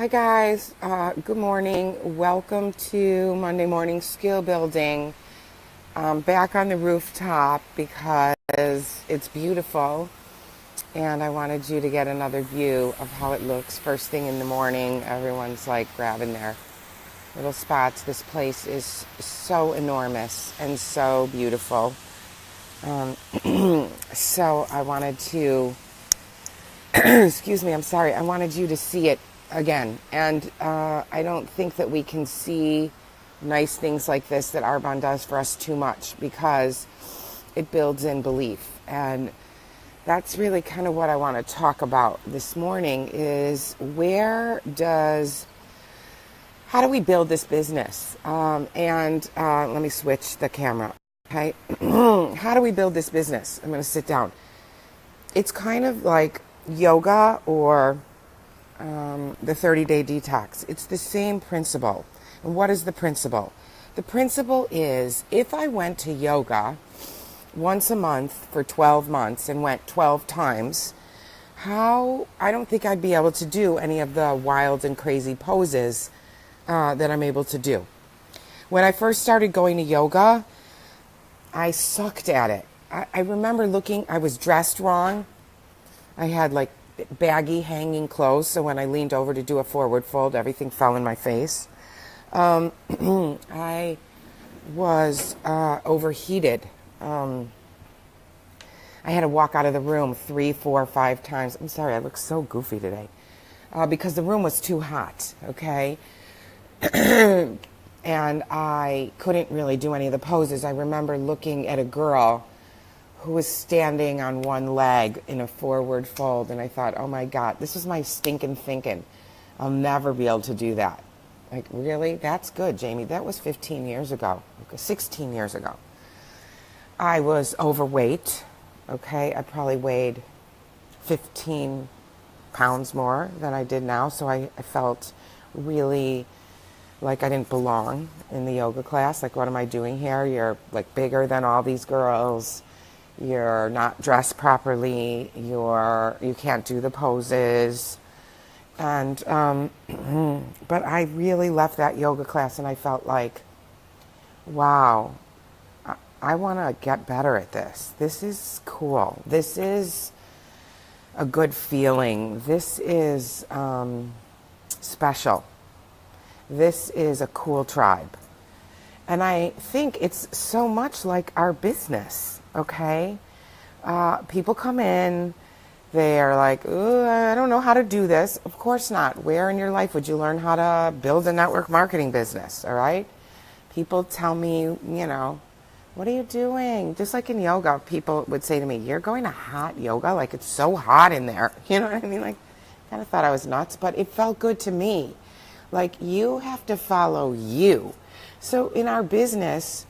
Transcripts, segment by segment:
Hi guys, good morning. Welcome to Monday Morning Skill Building. I'm back on the rooftop because it's beautiful and I wanted you to get another view of how it looks first thing in the morning. Everyone's like grabbing their little spots. This place is so enormous and so beautiful. So I wanted to, excuse me, I'm sorry, I wanted you to see it again. And I don't think that we can see nice things like this that Arbonne does for us too much because it builds in belief. And that's really kind of what I want to talk about this morning is how do we build this business? Let me switch the camera. Okay. How do we build this business? I'm going to sit down. It's kind of like yoga or the 30-day detox. It's the same principle. And what is the principle? The principle is if I went to yoga once a month for 12 months and went 12 times, I don't think I'd be able to do any of the wild and crazy poses that I'm able to do. When I first started going to yoga, I sucked at it. I remember I was dressed wrong. I had like baggy hanging clothes, so when I leaned over to do a forward fold, everything fell in my face. I was overheated. I had to walk out of the room 3, 4, 5 times. I'm sorry, I look so goofy today. Because the room was too hot, okay? And I couldn't really do any of the poses. I remember looking at a girl who was standing on one leg in a forward fold, and I thought, oh my God, this was my stinking thinking. I'll never be able to do that. Like, really? That's good, Jamie. That was 15 years ago, 16 years ago. I was overweight, okay? I probably weighed 15 pounds more than I did now, so I felt really like I didn't belong in the yoga class. Like, what am I doing here? You're like bigger than all these girls. You're not dressed properly. You can't do the poses. And, but I really left that yoga class and I felt like, wow, I want to get better at this. This is cool. This is a good feeling. This is special. This is a cool tribe. And I think it's so much like our business, okay? People come in, they're like, ooh, I don't know how to do this. Of course not. Where in your life would you learn how to build a network marketing business, all right? People tell me, what are you doing? Just like in yoga, people would say to me, you're going to hot yoga? Like, it's so hot in there. You know what I mean? Like, I kind of thought I was nuts, but it felt good to me. Like, you have to follow you. So in our business,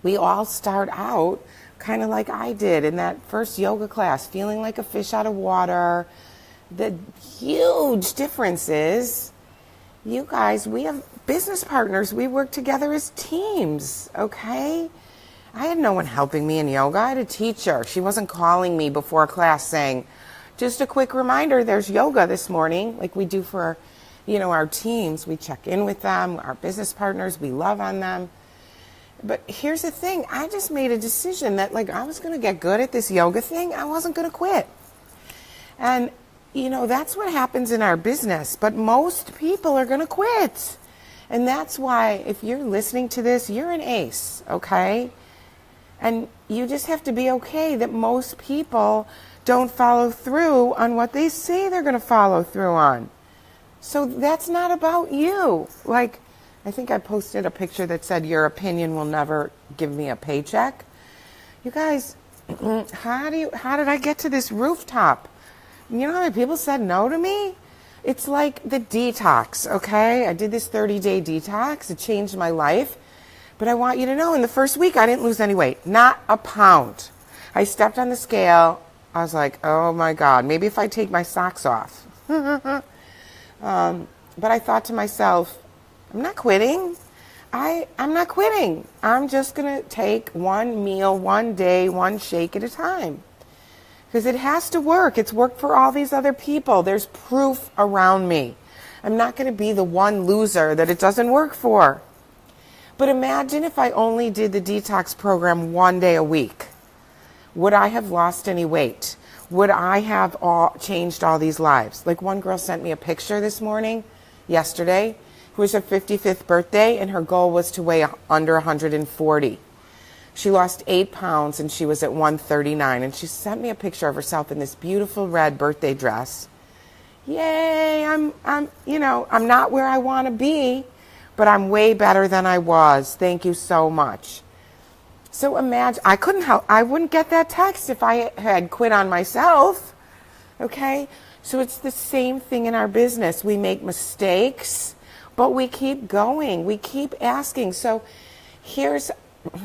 we all start out kind of like I did in that first yoga class, feeling like a fish out of water. The huge difference is, you guys, we have business partners. We work together as teams, okay? I had no one helping me in yoga. I had a teacher. She wasn't calling me before class saying, just a quick reminder, there's yoga this morning, like we do for our teams. We check in with them, our business partners, we love on them. But here's the thing, I just made a decision that I was going to get good at this yoga thing. I wasn't going to quit. And, that's what happens in our business. But most people are going to quit. And that's why if you're listening to this, you're an ace, okay? And you just have to be okay that most people don't follow through on what they say they're going to follow through on. So that's not about you. I think I posted a picture that said, your opinion will never give me a paycheck. You guys, how did I get to this rooftop? You know how many people said no to me? It's like the detox, okay? I did this 30-day detox. It changed my life. But I want you to know, in the first week, I didn't lose any weight. Not a pound. I stepped on the scale. I was like, oh my God, maybe if I take my socks off. But I thought to myself, I'm not quitting. I'm not quitting. I'm just going to take one meal, one day, one shake at a time. Because it has to work. It's worked for all these other people. There's proof around me. I'm not going to be the one loser that it doesn't work for. But imagine if I only did the detox program 1 day a week. Would I have lost any weight? Would I have changed all these lives? Like one girl sent me a picture yesterday, who was her 55th birthday, and her goal was to weigh under 140. She lost 8 pounds and she was at 139, and she sent me a picture of herself in this beautiful red birthday dress. Yay, I'm not where I want to be, but I'm way better than I was. Thank you so much. So imagine, I wouldn't get that text if I had quit on myself. Okay? So it's the same thing in our business. We make mistakes, but we keep going. We keep asking. So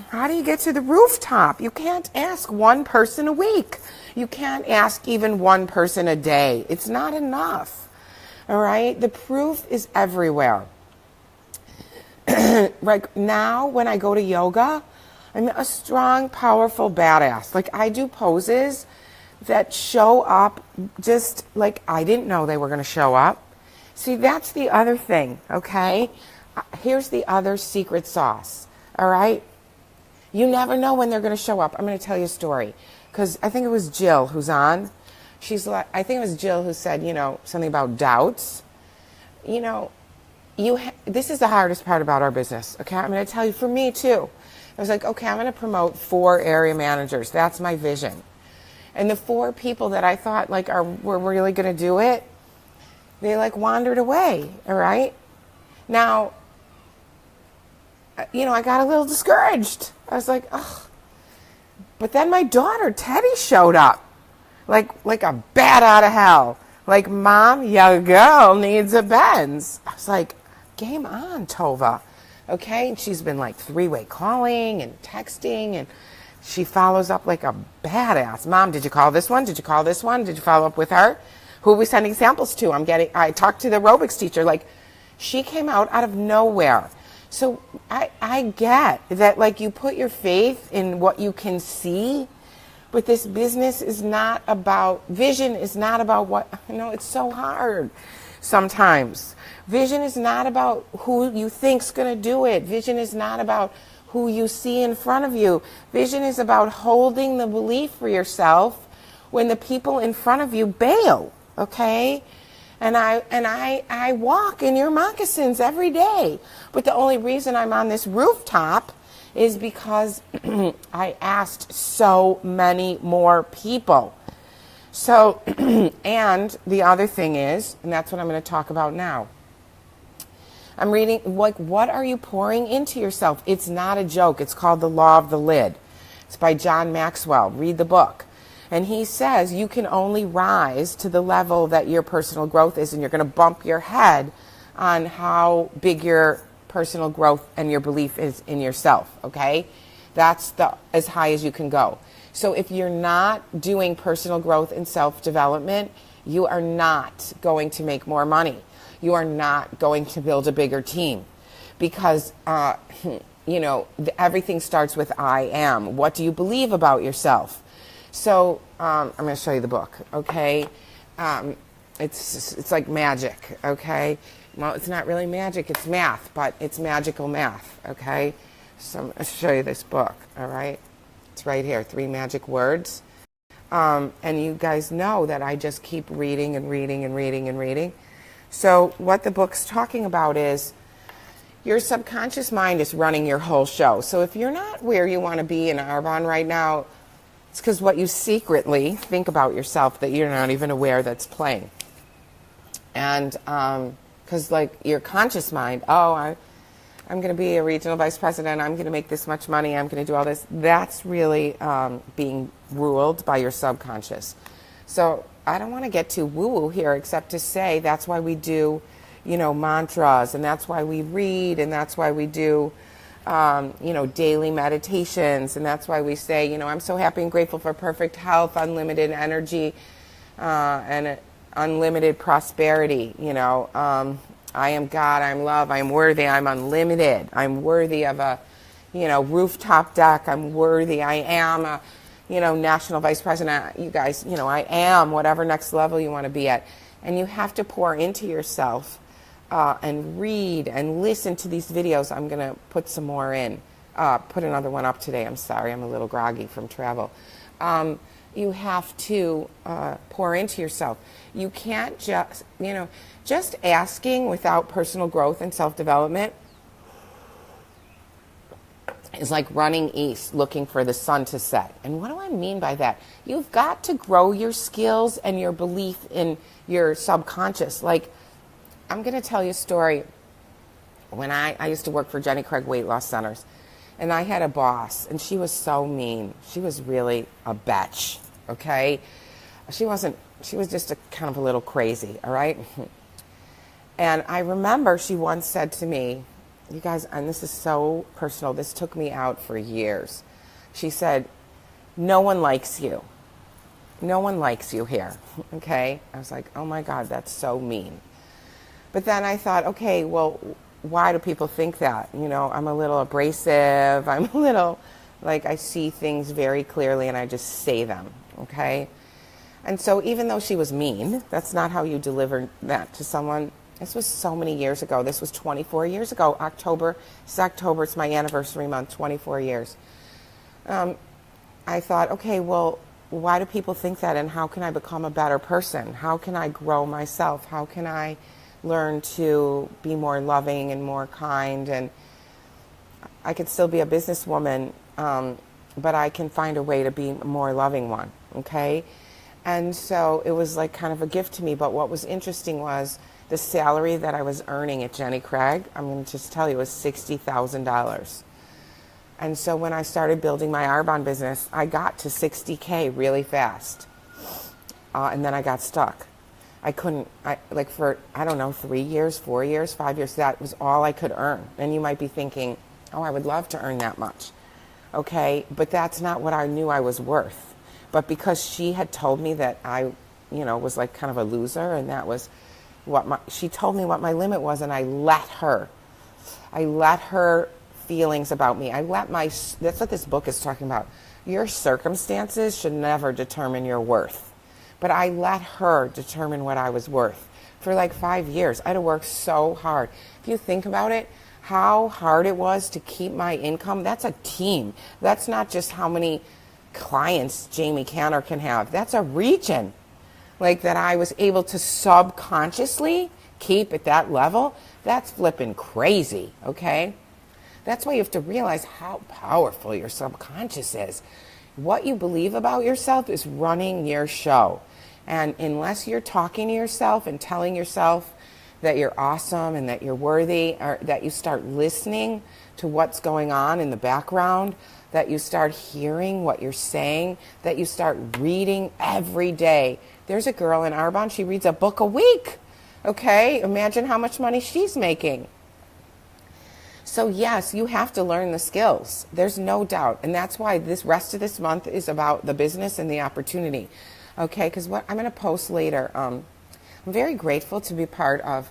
how do you get to the rooftop? You can't ask one person a week. You can't ask even one person a day. It's not enough. All right? The proof is everywhere. Right now, when I go to yoga, I'm a strong, powerful badass. Like, I do poses that show up just like I didn't know they were going to show up. See, that's the other thing, okay? Here's the other secret sauce, all right? You never know when they're going to show up. I'm going to tell you a story, because I think it was Jill who's on. I think it was Jill who said, something about doubts. This is the hardest part about our business, okay? I'm going to tell you, for me too. I was like, okay, I'm going to promote 4 area managers. That's my vision. And the 4 people that I thought were really going to do it, they wandered away, all right? Now, I got a little discouraged. I was like, ugh. But then my daughter, Teddy, showed up like a bat out of hell. Like, Mom, your girl needs a Benz. I was like, game on, Tova. Okay, and she's been 3-way calling and texting, and she follows up like a badass. Mom, did you call this one? Did you call this one? Did you follow up with her? Who are we sending samples to? I talked to the aerobics teacher. She came out of nowhere. So I get that, you put your faith in what you can see, but this business is not about, vision is not about what, it's so hard sometimes. Vision is not about who you think's going to do it. Vision is not about who you see in front of you. Vision is about holding the belief for yourself when the people in front of you bail, okay? And I walk in your moccasins every day. But the only reason I'm on this rooftop is because I asked so many more people. So, and the other thing is, and that's what I'm going to talk about now. I'm reading, what are you pouring into yourself? It's not a joke. It's called The Law of the Lid. It's by John Maxwell. Read the book. And he says you can only rise to the level that your personal growth is, and you're going to bump your head on how big your personal growth and your belief is in yourself, okay? That's as high as you can go. So if you're not doing personal growth and self-development, you are not going to make more money. You are not going to build a bigger team, because, everything starts with I am. What do you believe about yourself? So I'm going to show you the book, okay? It's like magic, okay? Well, it's not really magic, it's math, but it's magical math, okay? So I'm going to show you this book, all right? It's right here, 3 Magic Words. And you guys know that I just keep reading and reading and reading and reading. So what the book's talking about is your subconscious mind is running your whole show. So if you're not where you want to be in Arbonne right now, it's because what you secretly think about yourself that you're not even aware that's playing. And because your conscious mind, I'm going to be a regional vice president, I'm going to make this much money, I'm going to do all this, that's really being ruled by your subconscious. So I don't want to get too woo-woo here, except to say that's why we do, mantras, and that's why we read, and that's why we do, daily meditations, and that's why we say, I'm so happy and grateful for perfect health, unlimited energy, and unlimited prosperity. I am God, I'm love, I'm worthy, I'm unlimited, I'm worthy of a, rooftop deck, I'm worthy, I am a, national vice president, you guys, I am whatever next level you want to be at. And you have to pour into yourself and read and listen to these videos. I'm going to put some more in. Put another one up today. I'm sorry, I'm a little groggy from travel. You have to pour into yourself. You can't just asking without personal growth and self-development is like running east looking for the sun to set. And what do I mean by that? You've got to grow your skills and your belief in your subconscious. Like, I'm going to tell you a story. When I used to work for Jenny Craig Weight Loss Centers, and I had a boss, and she was so mean. She was really a bitch, okay? She was just kind of a little crazy, all right? And I remember she once said to me, you guys, and this is so personal, this took me out for years. She said, no one likes you. No one likes you here, okay? I was like, oh my God, that's so mean. But then I thought, okay, well, why do people think that? You know, I'm a little abrasive. I'm a little, like, I see things very clearly and I just say them, okay? And so even though she was mean, that's not how you deliver that to someone. This was so many years ago. This was 24 years ago. October, it's my anniversary month, 24 years. I thought, okay, well, why do people think that, and how can I become a better person? How can I grow myself? How can I learn to be more loving and more kind? And I could still be a businesswoman, but I can find a way to be a more loving one, okay? And so it was like kind of a gift to me. But what was interesting was the salary that I was earning at Jenny Craig, I'm going to just tell you, was $60,000. And so when I started building my Arbonne business, I got to $60K really fast. And then I got stuck. I couldn't, for, I don't know, 3 years, 4 years, 5 years, that was all I could earn. And you might be thinking, oh, I would love to earn that much. Okay, but that's not what I knew I was worth. But because she had told me that I, was like kind of a loser, and that was she told me what my limit was, and I let her feelings about me. That's what this book is talking about. Your circumstances should never determine your worth. But I let her determine what I was worth. For like 5 years, I had to work so hard. If you think about it, how hard it was to keep my income, that's a team. That's not just how many clients Jamie Canner can have. That's a region. Like, that I was able to subconsciously keep at that level, that's flipping crazy, okay? That's why you have to realize how powerful your subconscious is. What you believe about yourself is running your show. And unless you're talking to yourself and telling yourself that you're awesome and that you're worthy, or that you start listening to what's going on in the background, that you start hearing what you're saying, that you start reading every day. There's a girl in Arbonne, she reads a book a week. Okay, imagine how much money she's making. So yes, you have to learn the skills. There's no doubt. And that's why this rest of this month is about the business and the opportunity. Okay, because what I'm going to post later, I'm very grateful to be part of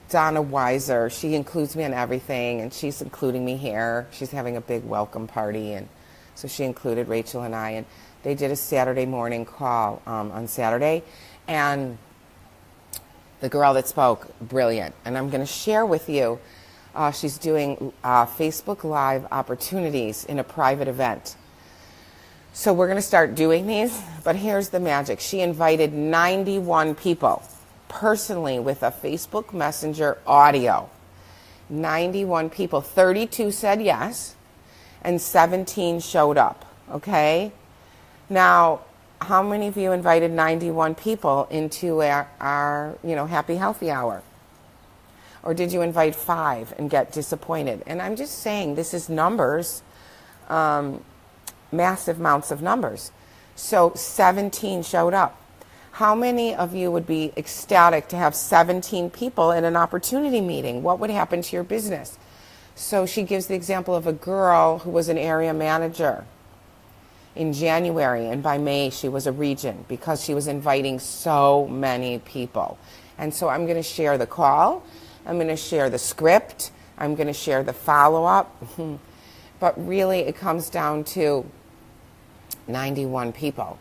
Donna Weiser. She includes me in everything, and she's including me here. She's having a big welcome party, and so she included Rachel and I, and they did a Saturday morning call on Saturday, and the girl that spoke, brilliant. And I'm going to share with you, she's doing Facebook Live opportunities in a private event. So we're going to start doing these, but here's the magic. She invited 91 people personally with a Facebook Messenger audio. 91 people. 32 said yes, and 17 showed up, okay? Now, how many of you invited 91 people into our Happy Healthy Hour? Or did you invite 5 and get disappointed? And I'm just saying, this is numbers, massive amounts of numbers. So 17 showed up. How many of you would be ecstatic to have 17 people in an opportunity meeting? What would happen to your business? So she gives the example of a girl who was an area manager in January, and by May she was a region because she was inviting so many people. And so I'm going to share the call. I'm going to share the script. I'm going to share the follow-up. But really it comes down to 91 people.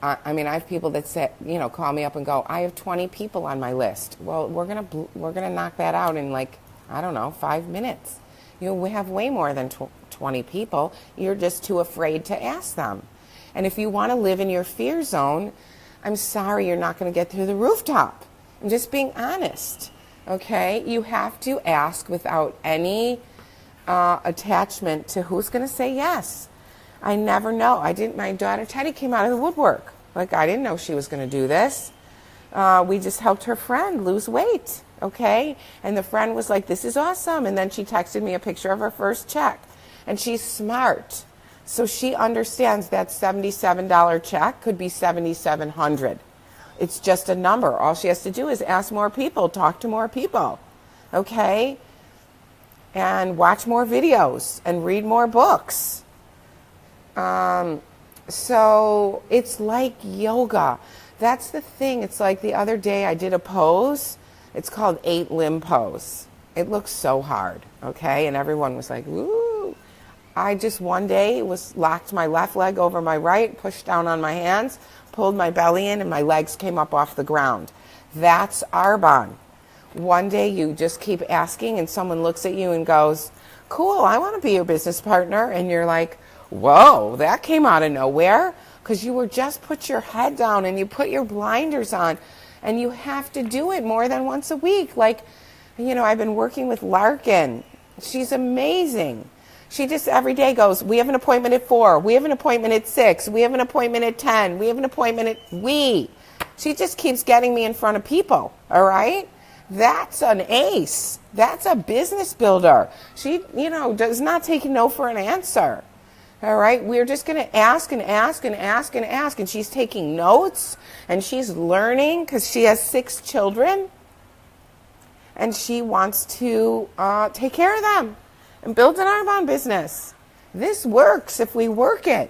I mean, I have people that say, call me up and go, I have 20 people on my list. Well, we're gonna knock that out in like, I don't know, 5 minutes. We have way more than 20 people. You're just too afraid to ask them. And if you want to live in your fear zone, I'm sorry, you're not going to get through the rooftop. I'm just being honest. Okay? You have to ask without any attachment to who's going to say yes. I never know. My daughter Teddy came out of the woodwork. Like, I didn't know she was going to do this. We just helped her friend lose weight. Okay? And the friend was like, this is awesome. And then she texted me a picture of her first check. And she's smart. So she understands that $77 check could be $7,700. It's just a number. All she has to do is ask more people, talk to more people, okay? And watch more videos and read more books. So it's like yoga. That's the thing. It's like the other day I did a pose. It's called 8-limb pose. It looks so hard, okay? And everyone was like, woo. I just one day locked my left leg over my right, pushed down on my hands, pulled my belly in, and my legs came up off the ground. That's Arbonne. One day you just keep asking, and someone looks at you and goes, cool, I want to be your business partner. And you're like, whoa, that came out of nowhere, because you were just put your head down and you put your blinders on, and you have to do it more than once a week. Like, I've been working with Larkin. She's amazing. She just every day goes, we have an appointment at 4. We have an appointment at 6. We have an appointment at 10. We have an appointment at She just keeps getting me in front of people, all right? That's an ace. That's a business builder. She, does not take no for an answer, all right? We're just going to ask and ask and ask and ask. And she's taking notes and she's learning because she has 6 children. And she wants to take care of them. And build an Arbonne business. This works if we work it.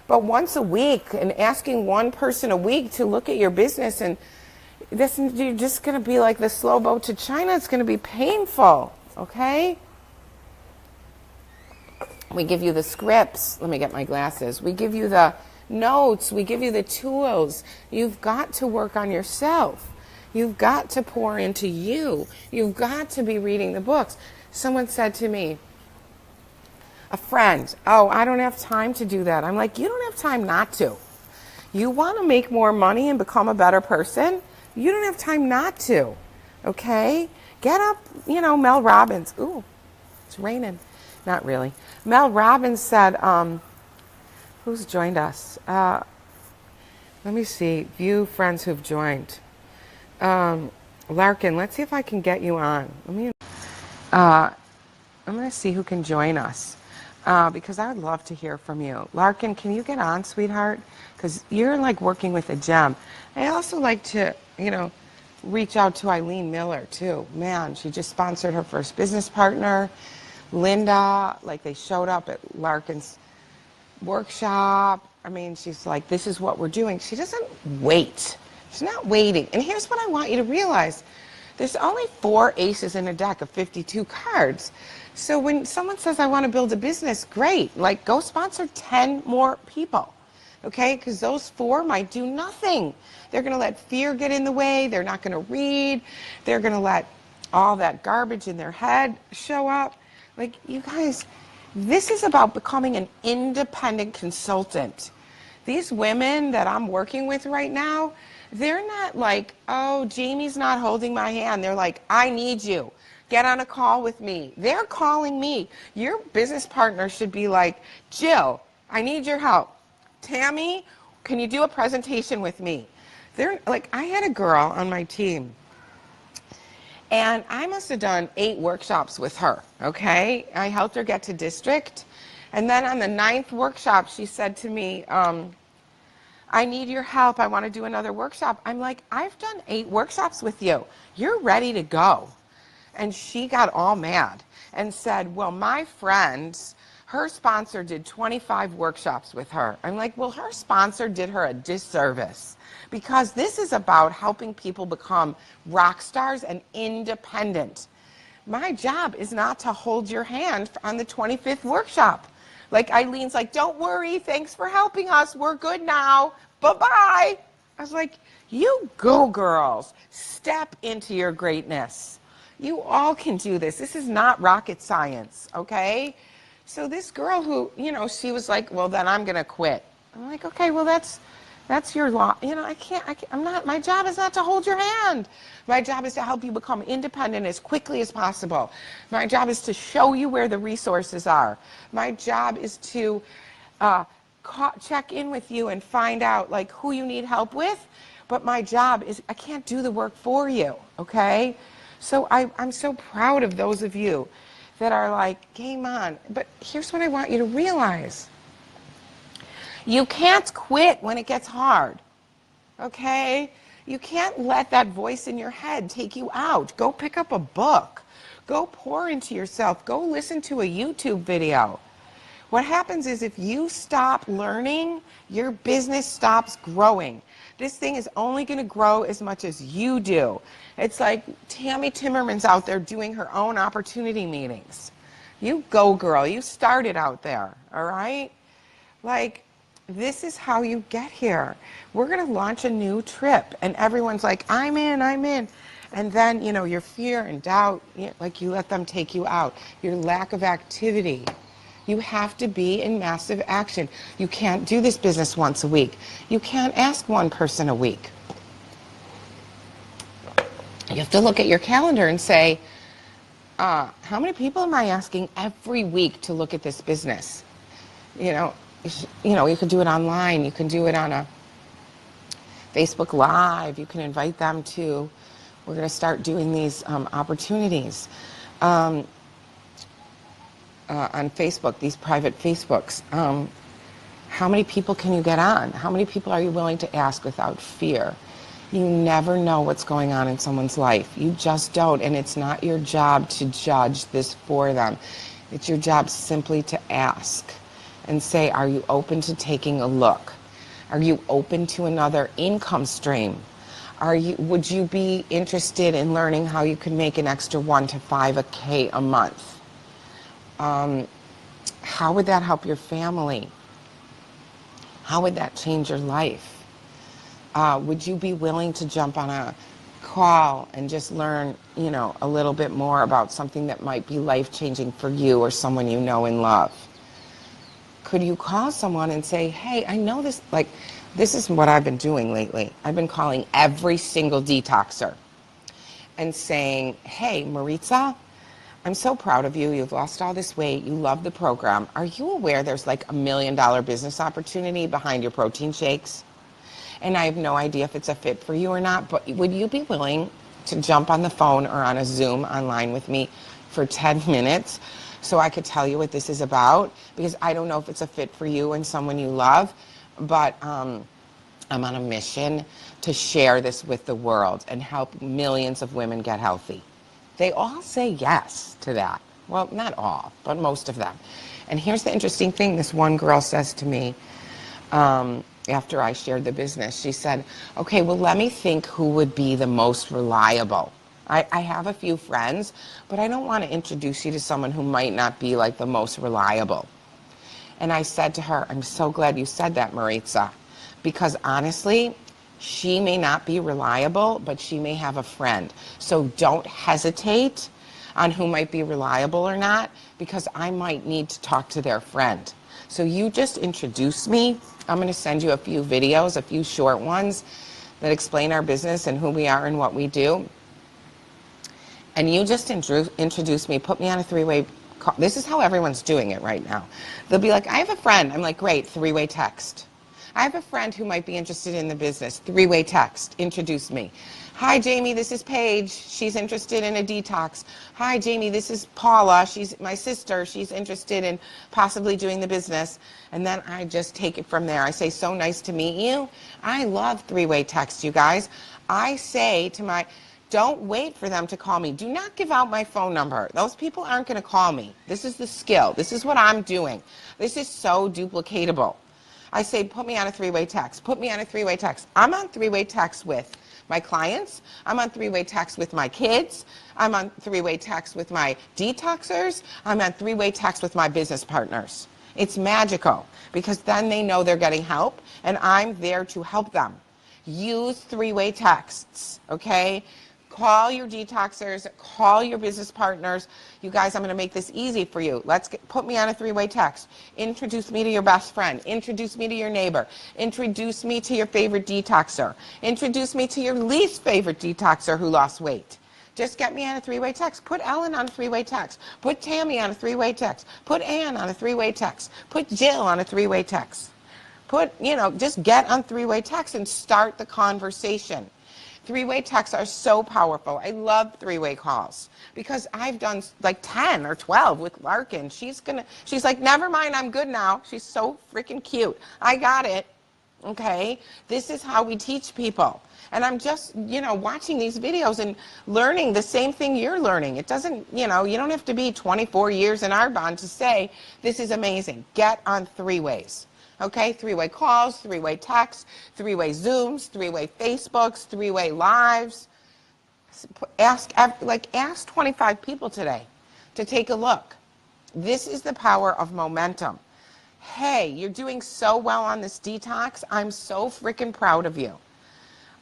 But once a week and asking one person a week to look at your business, and you're just going to be like the slow boat to China. It's going to be painful, okay? We give you the scripts. Let me get my glasses. We give you the notes. We give you the tools. You've got to work on yourself. You've got to pour into you. You've got to be reading the books. Someone said to me, a friend, oh, I don't have time to do that. I'm like, you don't have time not to. You want to make more money and become a better person? You don't have time not to, okay? Get up, Mel Robbins. Ooh, it's raining. Not really. Mel Robbins said, who's joined us? Let me see. View friends who've joined. Larkin, let's see if I can get you on. I'm going to see who can join us because I would love to hear from you. Larkin, can you get on, sweetheart? Because you're like working with a gem. I also like to, reach out to Eileen Miller too. Man, she just sponsored her first business partner, Linda. Like they showed up at Larkin's workshop. I mean, she's like, this is what we're doing. She doesn't wait. She's not waiting. And here's what I want you to realize. There's only 4 aces in a deck of 52 cards. So when someone says, I want to build a business, great. Like, go sponsor 10 more people, okay? Because those 4 might do nothing. They're going to let fear get in the way. They're not going to read. They're going to let all that garbage in their head show up. Like, you guys, this is about becoming an independent consultant. These women that I'm working with right now, they're not like, oh, Jamie's not holding my hand. They're like, I need you. Get on a call with me. They're calling me. Your business partner should be like, Jill, I need your help. Tammy, can you do a presentation with me? They're like, I had a girl on my team, and I must have done 8 workshops with her, okay? I helped her get to district. And then on the 9th workshop, she said to me, I need your help. I want to do another workshop. I'm like, I've done 8 workshops with you. You're ready to go. And she got all mad and said, well, my friend, her sponsor did 25 workshops with her. I'm like, well, her sponsor did her a disservice because this is about helping people become rock stars and independent. My job is not to hold your hand on the 25th workshop. Like Eileen's like, don't worry, thanks for helping us. We're good now. Bye-bye. I was like, you go, girls. Step into your greatness. You all can do this. This is not rocket science, okay? So this girl who, she was like, well, then I'm going to quit. I'm like, okay, well, that's your law. I'm not, my job is not to hold your hand. My job is to help you become independent as quickly as possible. My job is to show you where the resources are. My job is to check in with you and find out like who you need help with. But my job is, I can't do the work for you, okay? So I'm so proud of those of you that are like, game on. But here's what I want you to realize. You can't quit when it gets hard, okay? You can't let that voice in your head take you out. Go pick up a book. Go pour into yourself. Go listen to a YouTube video. What happens is if you stop learning, your business stops growing. This thing is only going to grow as much as you do. It's like Tammy Timmerman's out there doing her own opportunity meetings. You go, girl. You started out there, all right? Like, this is how you get here. We're going to launch a new trip, and everyone's like, I'm in. And then, your fear and doubt, like you let them take you out. Your lack of activity. You have to be in massive action. You can't do this business once a week. You can't ask one person a week. You have to look at your calendar and say, how many people am I asking every week to look at this business? You can do it online. You can do it on a Facebook Live. You can invite them to, we're going to start doing these opportunities on Facebook, these private Facebooks. How many people can you get on? How many people are you willing to ask without fear? You never know what's going on in someone's life. You just don't, and it's not your job to judge this for them. It's your job simply to ask and say, are you open to taking a look? Are you open to another income stream? Would you be interested in learning how you can make an extra $1 to $5K a month? How would that help your family? How would that change your life? Would you be willing to jump on a call and just learn, a little bit more about something that might be life-changing for you or someone you know and love? Could you call someone and say, hey, I know this, this is what I've been doing lately. I've been calling every single detoxer and saying, hey, Maritza, I'm so proud of you. You've lost all this weight. You love the program. Are you aware there's like $1 million business opportunity behind your protein shakes? And I have no idea if it's a fit for you or not, but would you be willing to jump on the phone or on a Zoom online with me for 10 minutes so I could tell you what this is about? Because I don't know if it's a fit for you and someone you love, but I'm on a mission to share this with the world and help millions of women get healthy. They all say yes to that. Well, not all, but most of them. And here's the interesting thing. This one girl says to me, after I shared the business, she said, okay, well, let me think who would be the most reliable. I have a few friends, but I don't want to introduce you to someone who might not be like the most reliable. And I said to her, I'm so glad you said that, Maritza, because honestly, she may not be reliable, but she may have a friend. So don't hesitate on who might be reliable or not, because I might need to talk to their friend. So you just introduce me. I'm going to send you a few videos, a few short ones that explain our business and who we are and what we do. And you just introduce me, put me on a three-way call. This is how everyone's doing it right now. They'll be like, I have a friend. I'm like, great, three-way text. I have a friend who might be interested in the business. Three-way text, introduce me. Hi, Jamie, this is Paige. She's interested in a detox. Hi, Jamie, this is Paula. She's my sister. She's interested in possibly doing the business. And then I just take it from there. I say, so nice to meet you. I love three-way text, you guys. I say to don't wait for them to call me. Do not give out my phone number. Those people aren't going to call me. This is the skill. This is what I'm doing. This is so duplicatable. I say, put me on a three-way text. Put me on a three-way text. I'm on three-way text with my clients. I'm on three-way text with my kids. I'm on three-way text with my detoxers. I'm on three-way text with my business partners. It's magical because then they know they're getting help, and I'm there to help them. Use three-way texts, okay? Call your detoxers, call your business partners. You guys, I'm going to make this easy for you. Put me on a three-way text. Introduce me to your best friend. Introduce me to your neighbor. Introduce me to your favorite detoxer. Introduce me to your least favorite detoxer who lost weight. Just get me on a three-way text. Put Ellen on a three-way text. Put Tammy on a three-way text. Put Ann on a three-way text. Put Jill on a three-way text. Just get on three-way text and start the conversation. Three-way texts are so powerful. I love three-way calls because I've done like 10 or 12 with Larkin. She's like, never mind, I'm good now. She's so freaking cute. I got it. Okay? This is how we teach people. And I'm just, watching these videos and learning the same thing you're learning. It doesn't, you don't have to be 24 years in Arbonne to say, this is amazing. Get on three-ways. Okay, three-way calls, three-way texts, three-way Zooms, three-way Facebooks, three-way lives. Ask 25 people today to take a look. This is the power of momentum. Hey, you're doing so well on this detox. I'm so freaking proud of you.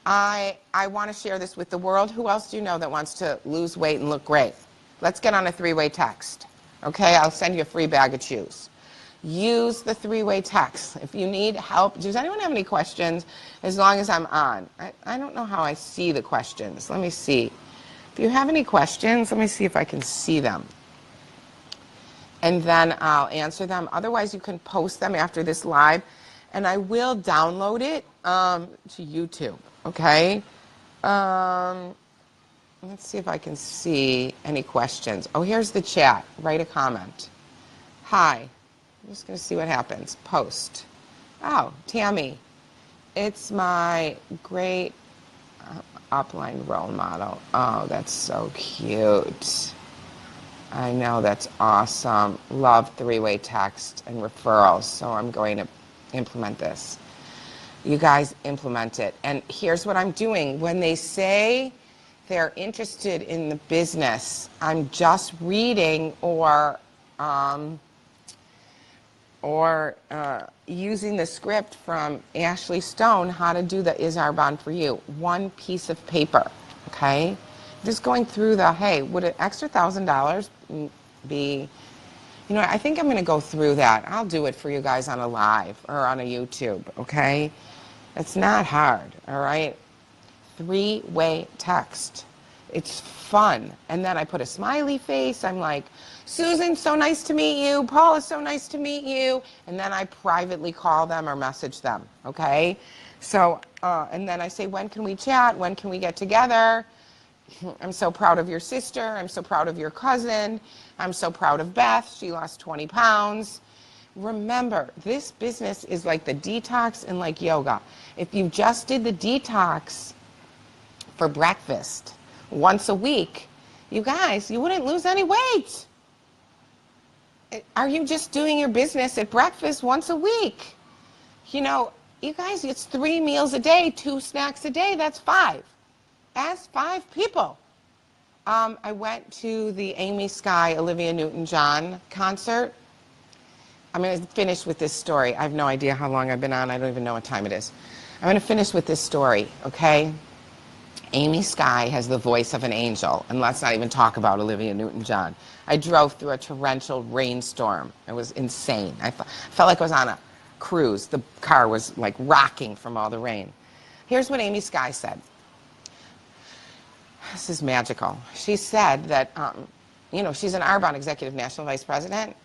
I want to share this with the world. Who else do you know that wants to lose weight and look great? Let's get on a three-way text. Okay, I'll send you a free bag of chews. Use the three-way text. If you need help, does anyone have any questions? As long as I'm on. I don't know how I see the questions. Let me see. If you have any questions, let me see if I can see them. And then I'll answer them. Otherwise, you can post them after this live. And I will download it to YouTube. Okay? Let's see if I can see any questions. Oh, here's the chat. Write a comment. Hi. I'm just going to see what happens. Post. Oh, Tammy. It's my great upline role model. Oh, that's so cute. I know, that's awesome. Love three-way text and referrals, so I'm going to implement this. You guys implement it. And here's what I'm doing. When they say they're interested in the business, I'm just reading or using the script from Ashley Stone, How to Do the Is Arbonne for You. One piece of paper, okay? Just going through hey, would an extra $1,000 be, I think I'm going to go through that. I'll do it for you guys on a live or on a YouTube, okay? It's not hard, all right? Three-way text. It's fun. And then I put a smiley face. I'm like, Susan, so nice to meet you. Paula, so nice to meet you. And then I privately call them or message them, okay? So, and then I say, when can we chat? When can we get together? I'm so proud of your sister. I'm so proud of your cousin. I'm so proud of Beth. She lost 20 pounds. Remember, this business is like the detox and like yoga. If you just did the detox for breakfast once a week, you guys, you wouldn't lose any weight. Are you just doing your business at breakfast once a week? You guys, it's 3 meals a day, 2 snacks a day. That's 5. As 5 people. I went to the Amy Sky, Olivia Newton-John concert. I'm going to finish with this story. I have no idea how long I've been on. I don't even know what time it is. I'm going to finish with this story, okay? Amy Sky has the voice of an angel, and let's not even talk about Olivia Newton-John. I drove through a torrential rainstorm. It was insane. I felt like I was on a cruise. The car was like rocking from all the rain. Here's what Amy Sky said. This is magical. She said that, she's an Arbonne Executive National Vice President,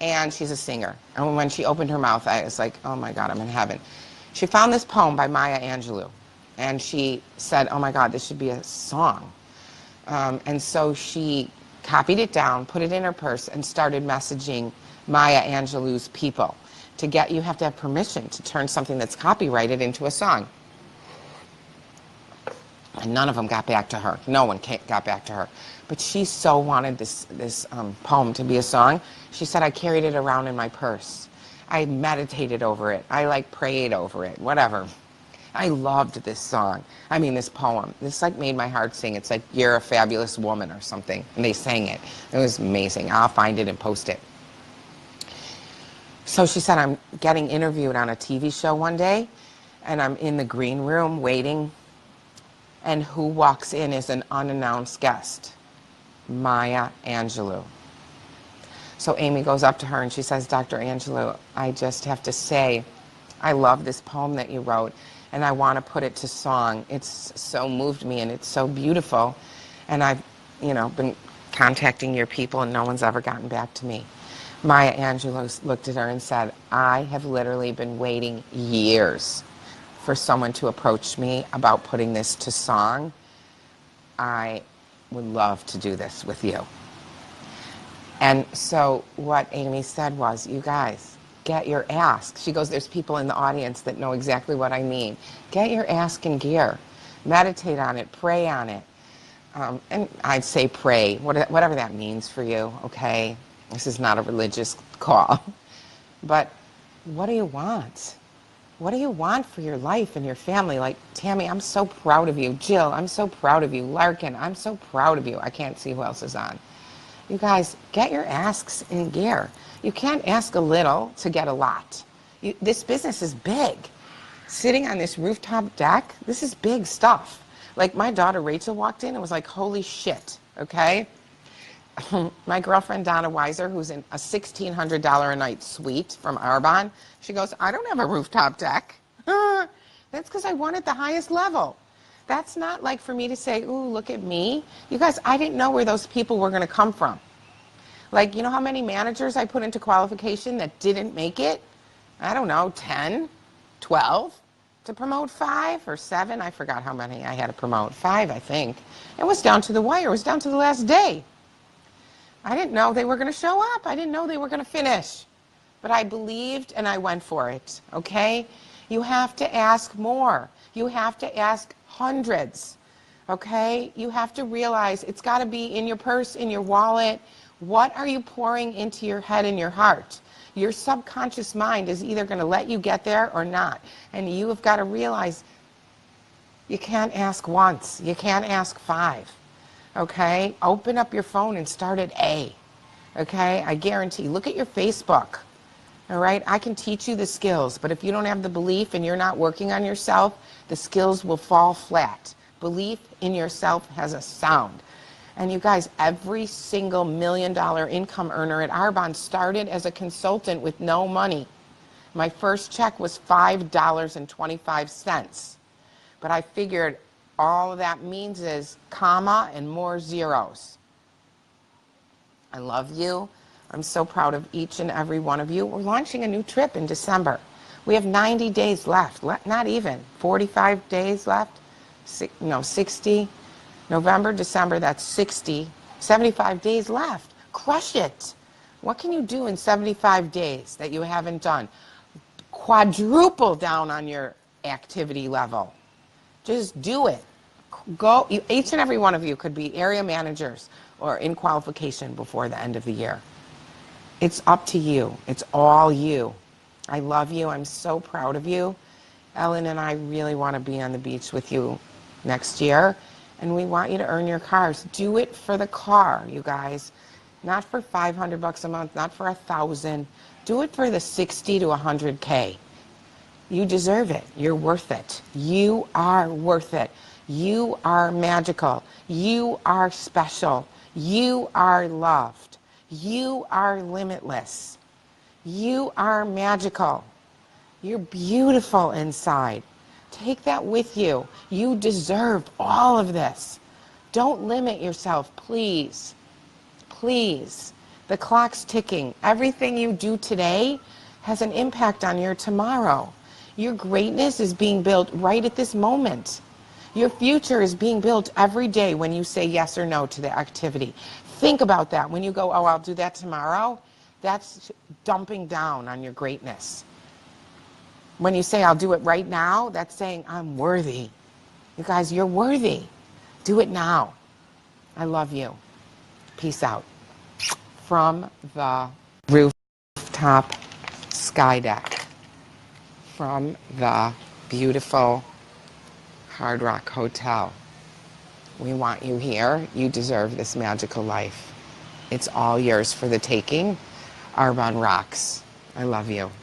and she's a singer. And when she opened her mouth, I was like, oh my God, I'm in heaven. She found this poem by Maya Angelou, and she said, oh my God, this should be a song. And so she copied it down, put it in her purse, and started messaging Maya Angelou's people. You have to have permission to turn something that's copyrighted into a song. And none of them got back to her. No one got back to her. But she so wanted this poem to be a song. She said, I carried it around in my purse. I meditated over it. I prayed over it, whatever. I loved this song. This poem. This made my heart sing. It's like, you're a fabulous woman or something. And they sang it. It was amazing. I'll find it and post it. So she said, I'm getting interviewed on a TV show one day, and I'm in the green room waiting, and who walks in as an unannounced guest? Maya Angelou. So Amy goes up to her and she says, Dr. Angelou, I just have to say, I love this poem that you wrote, and I want to put it to song. It's so moved me, and it's so beautiful. And I've, been contacting your people, and no one's ever gotten back to me. Maya Angelou looked at her and said, I have literally been waiting years for someone to approach me about putting this to song. I would love to do this with you. And so what Amy said was, you guys, get your ask. She goes, there's people in the audience that know exactly what I mean. Get your ask in gear. Meditate on it. Pray on it. And I'd say pray, whatever that means for you, okay? This is not a religious call. But what do you want? What do you want for your life and your family? Like, Tammy, I'm so proud of you. Jill, I'm so proud of you. Larkin, I'm so proud of you. I can't see who else is on. You guys, get your asks in gear. You can't ask a little to get a lot. This business is big. Sitting on this rooftop deck, this is big stuff. Like, my daughter Rachel walked in and was like, holy shit, okay? My girlfriend Donna Weiser, who's in a $1,600 a night suite from Arbonne, she goes, I don't have a rooftop deck. That's because I wanted the highest level. That's not like for me to say, ooh, look at me. You guys, I didn't know where those people were going to come from. Like, you know how many managers I put into qualification that didn't make it? I don't know, 10, 12, to promote 5 or 7. I forgot how many I had to promote. 5, I think. It was down to the wire. It was down to the last day. I didn't know they were going to show up. I didn't know they were going to finish. But I believed and I went for it, okay? You have to ask more. You have to ask hundreds, okay? You have to realize it's got to be in your purse, in your wallet. What are you pouring into your head and your heart? Your subconscious mind is either going to let you get there or not. And you have got to realize you can't ask once. You can't ask 5, okay? Open up your phone and start at A, okay? I guarantee. Look at your Facebook, all right? I can teach you the skills, but if you don't have the belief and you're not working on yourself, the skills will fall flat. Belief in yourself has a sound. And you guys, every single $1 million income earner at Arbonne started as a consultant with no money. My first check was $5.25. But I figured all that means is comma and more zeros. I love you. I'm so proud of each and every one of you. We're launching a new trip in December. We have 90 days left, not even, 45 days left, 60. November, December, that's 60, 75 days left. Crush it. What can you do in 75 days that you haven't done? Quadruple down on your activity level. Just do it. Go. Each and every one of you could be area managers or in qualification before the end of the year. It's up to you. It's all you. I love you. I'm so proud of you. Ellen and I really want to be on the beach with you next year. And we want you to earn your cars. Do it for the car, you guys. Not for $500 a month, not for $1,000. Do it for the 60 to 100K. You deserve it. You're worth it. You are worth it. You are magical. You are special. You are loved. You are limitless. You are magical. You're beautiful inside. Take that with you. You deserve all of this. Don't limit yourself, please. Please. The clock's ticking. Everything you do today has an impact on your tomorrow. Your greatness is being built right at this moment. Your future is being built every day when you say yes or no to the activity. Think about that. When you go, oh, I'll do that tomorrow, that's dumping down on your greatness. When you say, I'll do it right now, that's saying, I'm worthy. You guys, you're worthy. Do it now. I love you. Peace out. From the rooftop sky deck. From the beautiful Hard Rock Hotel. We want you here. You deserve this magical life. It's all yours for the taking. Arbonne rocks. I love you.